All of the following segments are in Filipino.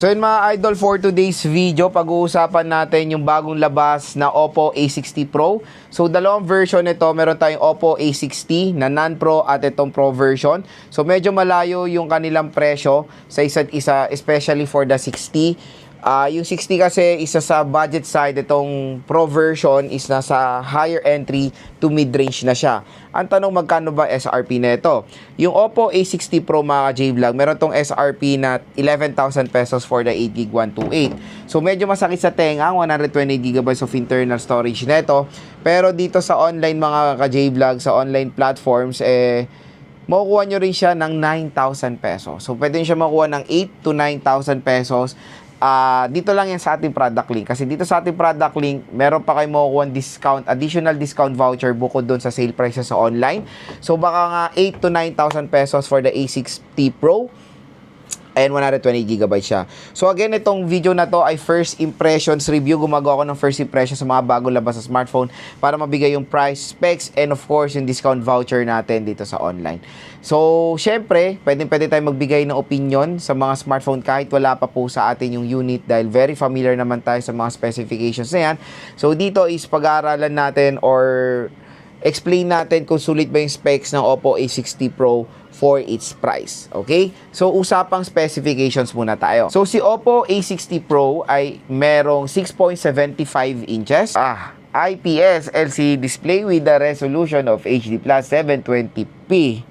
So yun mga idol, for today's video, pag-uusapan natin yung bagong labas na Oppo A60 Pro. So dalawang version nito, meron tayong Oppo A60 na non-Pro at itong Pro version. So medyo malayo yung kanilang presyo sa isa't isa, especially for the 60. Yung 60 kasi isa sa budget side, itong Pro version is nasa higher entry to mid-range na siya. Ang tanong, magkano ba SRP nito? Yung Oppo A60 Pro mga J-Vlog, meron tong SRP na 11,000 pesos for the 8GB 128. So medyo masakit sa tenga, 128GB of internal storage nito. Pero dito sa online mga ka-J-Vlog, sa online platforms, makukuha nyo rin siya ng 9,000 pesos. So pwede nyo siya makuha ng 8 to 9,000 pesos. Dito lang yan sa ating product link. Kasi dito sa ating product link, meron pa kayo makukuha discount, additional discount voucher bukod doon sa sale prices sa online. So baka nga 8 to 9,000 pesos for the A60 Pro. And 128GB siya. So again, itong video na to ay first impressions review. Gumagawa ko ng first impression sa mga bagong labas sa smartphone para mabigay yung price, specs, and of course, yung discount voucher natin dito sa online. So, syempre, pwede tayo magbigay ng opinion sa mga smartphone kahit wala pa po sa atin yung unit dahil very familiar naman tayo sa mga specifications na yan. So, dito is pag-aaralan natin or explain natin kung sulit ba yung specs ng Oppo A60 Pro for its price. Okay? So, usapang specifications muna tayo. So, si Oppo A60 Pro ay merong 6.75 inches. IPS LCD display with a resolution of HD Plus 720p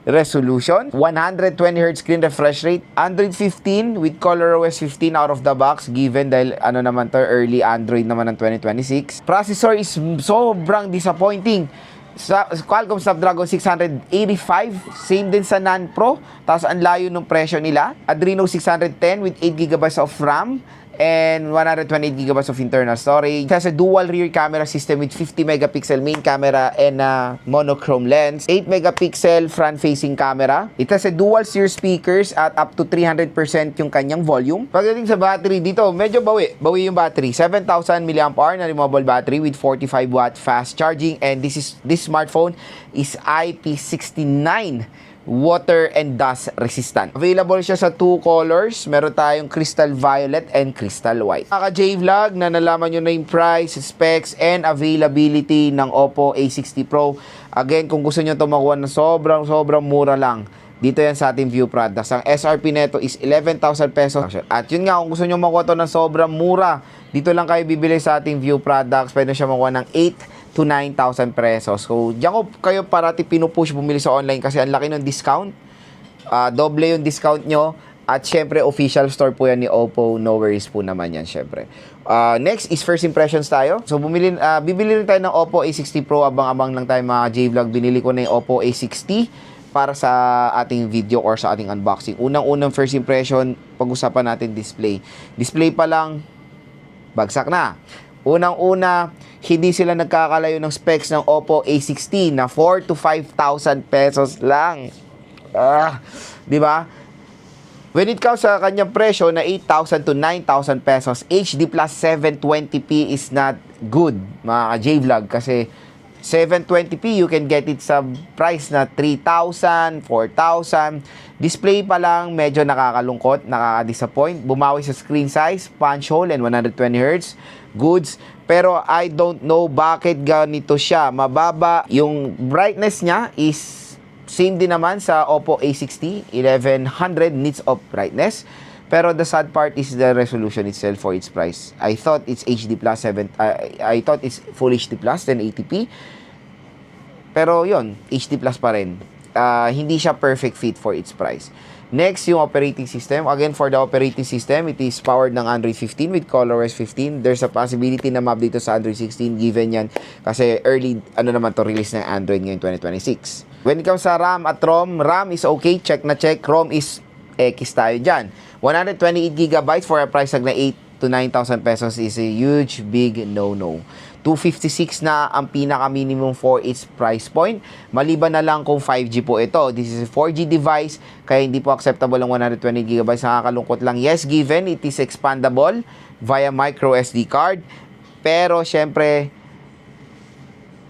resolution, 120Hz screen refresh rate, Android 15 with ColorOS 15 out of the box given dahil ano naman to, early Android naman ng 2026. Processor is sobrang disappointing. Sa Qualcomm Snapdragon 685, same din sa non-Pro, tapos ang layo ng presyo nila. Adreno 610 with 8GB of RAM and 128GB of internal storage. It has a dual rear camera system with 50MP main camera and a monochrome lens, 8MP front-facing camera. It has a dual sear speakers at up to 300% yung kanyang volume. Pagdating sa battery dito, medyo bawi yung battery. 7,000 mAh na removable battery with 45W fast charging, and this smartphone is IP69 water and dust resistant. Available siya sa two colors. Meron tayong crystal violet and crystal white. Mga J-Vlog, na nalaman nyo na yung price, specs, and availability ng Oppo A60 Pro. Again, kung gusto nyo ito makuha na sobrang mura lang, dito yan sa ating view products. Ang SRP neto is 11,000 pesos. At yun nga, kung gusto nyo makuha ito ng sobrang mura, dito lang kayo bibili sa ating view products. Pwede siya makuha ng 8 to 9,000 pesos. So, diyan ko kayo parati pinupush bumili sa online kasi ang laki ng discount. Doble yung discount nyo. At syempre, official store po yan ni Oppo. No worries po naman yan, syempre. Next is first impressions tayo. So, bibili rin tayo ng Oppo A60 Pro. Abang-abang lang tayo mga J-Vlog. Binili ko na yung Oppo A60 para sa ating video or sa ating unboxing. Unang-unang first impression, pag-usapan natin display. Display pa lang, bagsak na. Unang-una, hindi sila nagkakalayo ng specs ng Oppo A60 na 4 to 5,000 pesos lang. Di ba? When it comes sa kanyang presyo na 8,000 to 9,000 pesos, HD Plus 720p is not good, mga J-Vlog, kasi 720p, you can get it sa price na 3,000, 4,000. Display pa lang, medyo nakakalungkot, nakaka-disappoint. Bumawi sa screen size, punch hole, and 120Hz. Goods. Pero I don't know bakit ganito siya. Mababa. Yung brightness niya is same din naman sa Oppo A60, 1100 nits of brightness. Pero the sad part is the resolution itself for its price. I thought it's HD Plus 7. I thought it's Full HD Plus 1080p. Pero yon, HD Plus pa rin. Hindi siya perfect fit for its price. Next, yung operating system. Again, for the operating system, it is powered ng Android 15 with ColorOS 15. There's a possibility na ma-update to sa Android 16 given yan kasi early, release ng Android ngayon 2026. When it comes sa RAM at ROM, RAM is okay, check na check. ROM is X tayo dyan. 128GB for a price tag na 8 to 9,000 pesos is a huge, big no-no. 256 na ang pinaka-minimum for its price point. Maliban na lang kung 5G po ito. This is a 4G device, kaya hindi po acceptable ang 120GB. Nakakalungkot lang. Yes, given, it is expandable via micro SD card. Pero, syempre,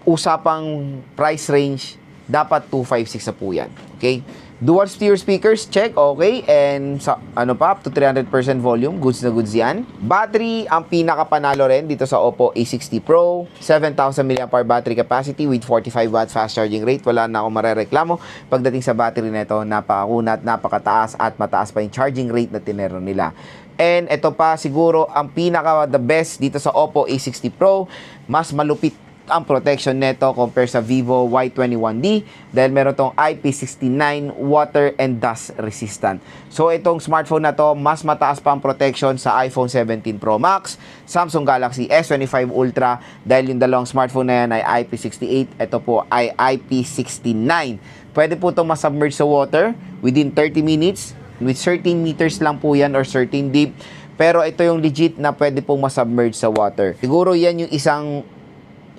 usapang price range, dapat 256 na po yan. Okay? Dual stereo speakers, check, okay. And sa ano pa, up to 300% volume, goods na goods yan. Battery, ang pinakapanalo rin dito sa Oppo A60 Pro. 7,000 mAh battery capacity with 45 watts fast charging rate. Wala na akong marereklamo. Pagdating sa battery nito, napakakunat, napakataas at mataas pa yung charging rate na tinero nila. And ito pa siguro ang pinaka the best dito sa Oppo A60 Pro, mas malupit ang protection neto compare sa Vivo Y21D dahil meron tong IP69 water and dust resistant. So itong smartphone na to, mas mataas pa ang protection sa iPhone 17 Pro Max, Samsung Galaxy S25 Ultra dahil yung dalawang smartphone na yan ay IP68, ito po ay IP69. Pwede po itong masubmerge sa water within 30 minutes with 13 meters lang po yan or 13 deep. Pero ito yung legit na pwede pong masubmerge sa water. Siguro yan yung isang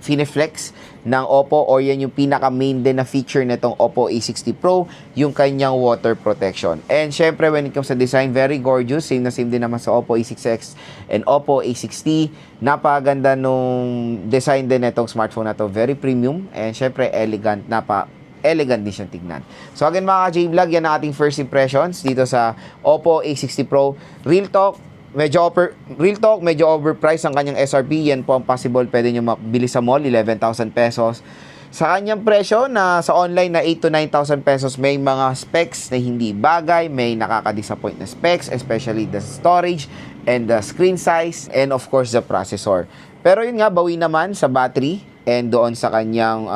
Fineflex ng Oppo or yan yung pinaka-main din na feature nitong Oppo A60 Pro, yung kanyang water protection. And syempre, when it comes sa design, very gorgeous. Same na same din naman sa Oppo A6X and Oppo A60. Napaganda nung design din nitong smartphone na to. Very premium and syempre, elegant. Elegant din siyang tignan. So again mga J-Vlog, yan ang ating first impressions dito sa Oppo A60 Pro. Real talk, medyo overpriced ang kanyang SRP. Yan po ang possible pwede nyo mabili sa mall, 11,000 pesos. Sa kanyang presyo na sa online na 8 to 9,000 pesos, may mga specs na hindi bagay, may nakaka-disappoint na specs, especially the storage and the screen size and of course the processor. Pero yun nga, bawi naman sa battery and doon sa kanyang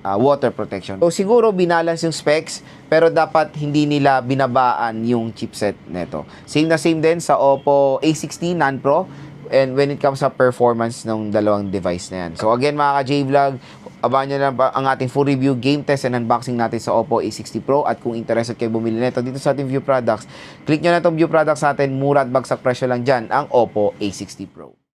water protection. So siguro binalance yung specs pero dapat hindi nila binabaan yung chipset neto. Same na same din sa Oppo A60 Non-Pro and when it comes sa performance ng dalawang device na yan. So again mga ka-J-Vlog, abangan nyo lang ang ating full review, game test and unboxing natin sa Oppo A60 Pro at kung interested kayo bumili nito dito sa ating View Products, click nyo na itong View Products natin, mura at bagsak presyo lang dyan ang Oppo A60 Pro.